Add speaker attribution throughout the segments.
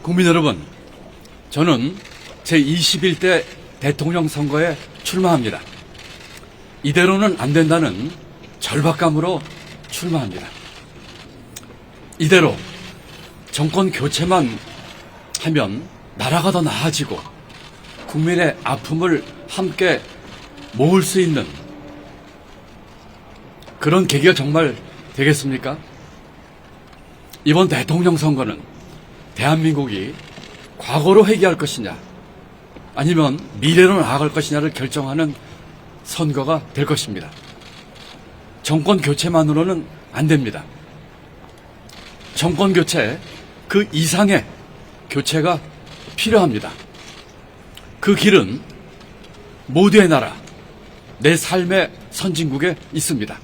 Speaker 1: 국민 여러분, 저는 제21대 대통령 선거에 출마합니다. 이대로는 안 된다는 절박감으로 출마합니다. 이대로 정권 교체만 하면 나라가 더 나아지고 국민의 아픔을 함께 모을 수 있는 그런 계기가 정말 되겠습니까? 이번 대통령 선거는 대한민국이 과거로 회귀할 것이냐 아니면 미래로 나아갈 것이냐를 결정하는 선거가 될 것입니다. 정권 교체만으로는 안 됩니다. 정권 교체, 그 이상의 교체가 필요합니다. 그 길은 모두의 나라, 내 삶의 선진국에 있습니다.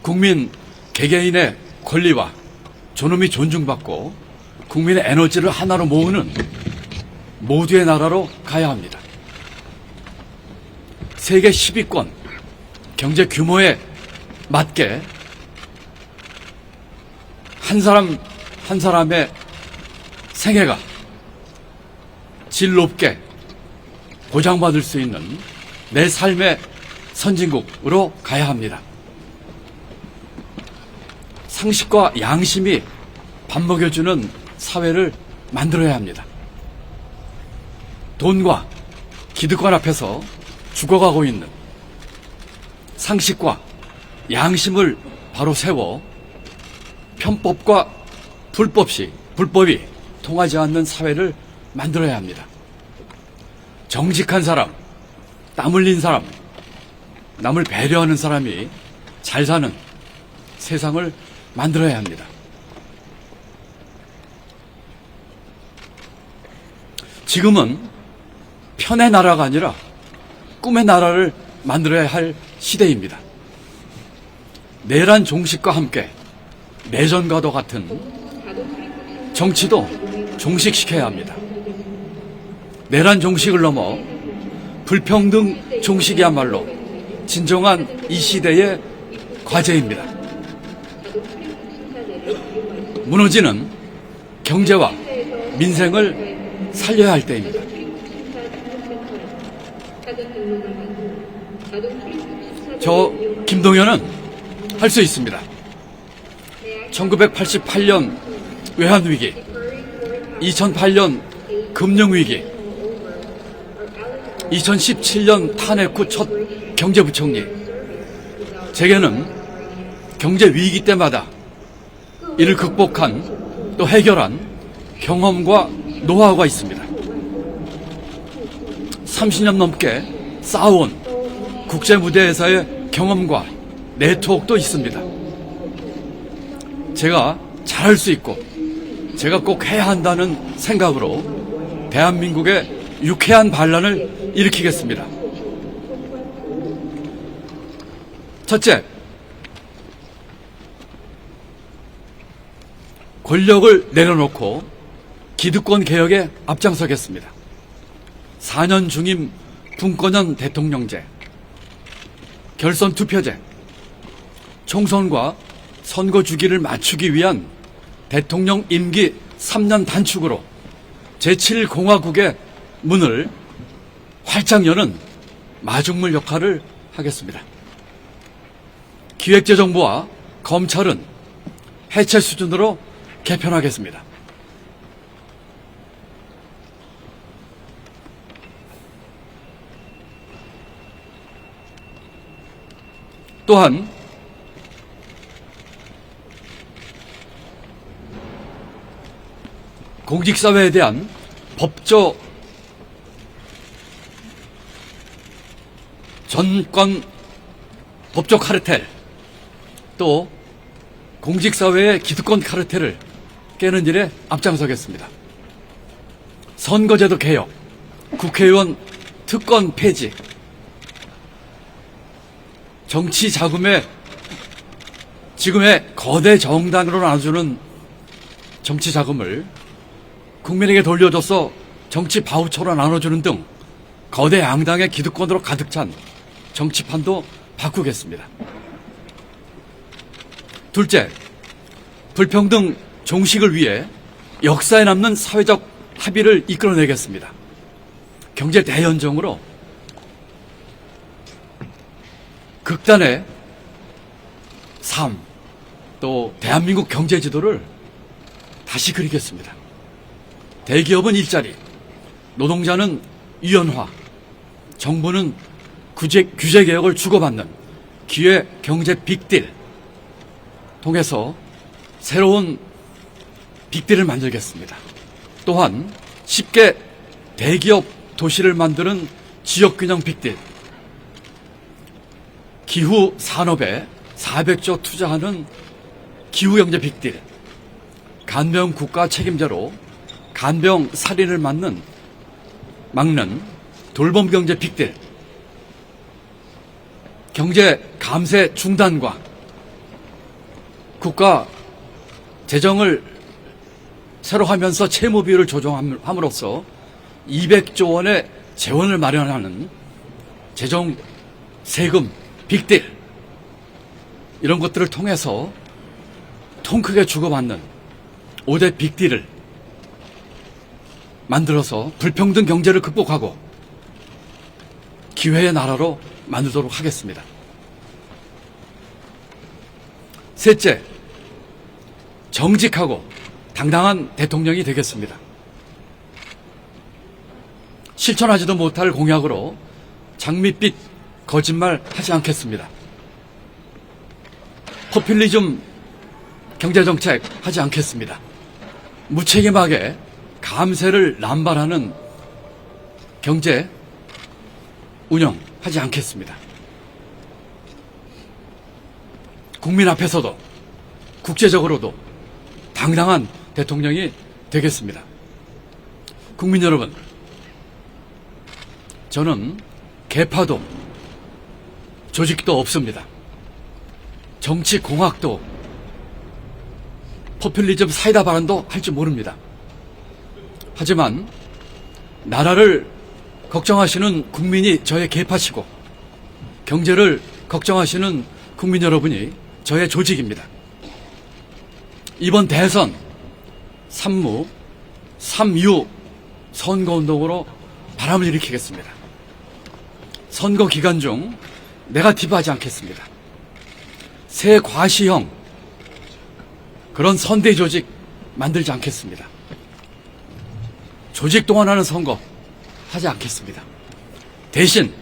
Speaker 1: 국민 개개인의 권리와 존엄이 존중받고 국민의 에너지를 하나로 모으는 모두의 나라로 가야 합니다. 세계 10위권 경제 규모에 맞게 한 사람 한 사람의 생애가 질 높게 보장받을 수 있는 내 삶의 선진국으로 가야 합니다. 상식과 양심이 밥 먹여주는 사회를 만들어야 합니다. 돈과 기득권 앞에서 죽어가고 있는 상식과 양심을 바로 세워 편법과 불법이 통하지 않는 사회를 만들어야 합니다. 정직한 사람, 땀 흘린 사람, 남을 배려하는 사람이 잘 사는 세상을 만들어야 합니다. 지금은 편의 나라가 아니라 꿈의 나라를 만들어야 할 시대입니다. 내란 종식과 함께 내전과도 같은 정치도 종식시켜야 합니다. 내란 종식을 넘어 불평등 종식이야말로 진정한 이 시대의 과제입니다. 무너지는 경제와 민생을 살려야 할 때입니다. 저 김동연은 할 수 있습니다. 1988년 외환위기, 2008년 금융위기, 2017년 탄핵 후 첫 경제부총리. 제게는 경제위기 때마다 이를 극복한 또 해결한 경험과 노하우가 있습니다. 30년 넘게 쌓아온 국제무대에서의 경험과 네트워크도 있습니다. 제가 잘할 수 있고 제가 꼭 해야 한다는 생각으로 대한민국의 유쾌한 반란을 일으키겠습니다. 첫째, 권력을 내려놓고 기득권 개혁에 앞장서겠습니다. 4년 중임 분권형 대통령제, 결선 투표제, 총선과 선거 주기를 맞추기 위한 대통령 임기 3년 단축으로 제7공화국의 문을 활짝 여는 마중물 역할을 하겠습니다. 기획재정부와 검찰은 해체 수준으로 개편하겠습니다. 또한 공직사회에 대한 법조 전권 법조 카르텔, 또 공직사회의 기득권 카르텔을 깨는 일에 앞장서겠습니다. 선거제도 개혁, 국회의원 특권 폐지, 정치 자금에 지금의 거대 정당으로 나눠주는 정치 자금을 국민에게 돌려줘서 정치 바우처로 나눠주는 등 거대 양당의 기득권으로 가득 찬 정치판도 바꾸겠습니다. 둘째, 불평등 종식을 위해 역사에 남는 사회적 합의를 이끌어내겠습니다. 경제 대연정으로 극단의 삶, 또 대한민국 경제 지도를 다시 그리겠습니다. 대기업은 일자리, 노동자는 유연화, 정부는 규제 개혁을 주고받는 기회 경제 빅딜 통해서 새로운 빅딜을 만들겠습니다. 또한 쉽게 대기업 도시를 만드는 지역균형 빅딜, 기후 산업에 400조 투자하는 기후경제 빅딜, 간병 국가 책임제로 간병 살인을 막는 돌봄경제 빅딜, 경제 감세 중단과 국가 재정을 새로 하면서 채무 비율을 조정함으로써 200조 원의 재원을 마련하는 재정 세금 빅딜, 이런 것들을 통해서 통 크게 주고받는 5대 빅딜을 만들어서 불평등 경제를 극복하고 기회의 나라로 만들도록 하겠습니다. 셋째, 정직하고 당당한 대통령이 되겠습니다. 실천하지도 못할 공약으로 장밋빛 거짓말 하지 않겠습니다. 포퓰리즘 경제정책 하지 않겠습니다. 무책임하게 감세를 남발하는 경제 운영하지 않겠습니다. 국민 앞에서도 국제적으로도 당당한 대통령이 되겠습니다. 국민 여러분, 저는 계파도 조직도 없습니다. 정치공학도 포퓰리즘 사이다 발언도 할 줄 모릅니다. 하지만 나라를 걱정하시는 국민이 저의 계파시고 경제를 걱정하시는 국민 여러분이 저의 조직입니다. 이번 대선 3무, 3유 선거운동으로 바람을 일으키겠습니다. 선거 기간 중 네거티브하지 않겠습니다. 새 과시형 그런 선대 조직 만들지 않겠습니다. 조직 동원하는 선거 하지 않겠습니다. 대신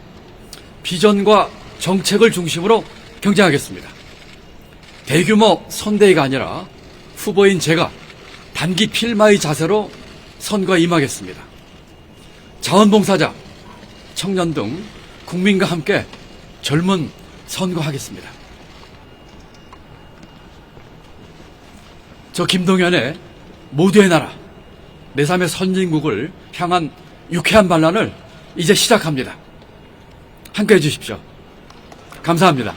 Speaker 1: 비전과 정책을 중심으로 경쟁하겠습니다. 대규모 선대위가 아니라 후보인 제가 단기 필마의 자세로 선거에 임하겠습니다. 자원봉사자, 청년 등 국민과 함께 젊은 선거하겠습니다. 저 김동연의 모두의 나라, 내3의 선진국을 향한 유쾌한 반란을 이제 시작합니다. 함께 해주십시오. 감사합니다.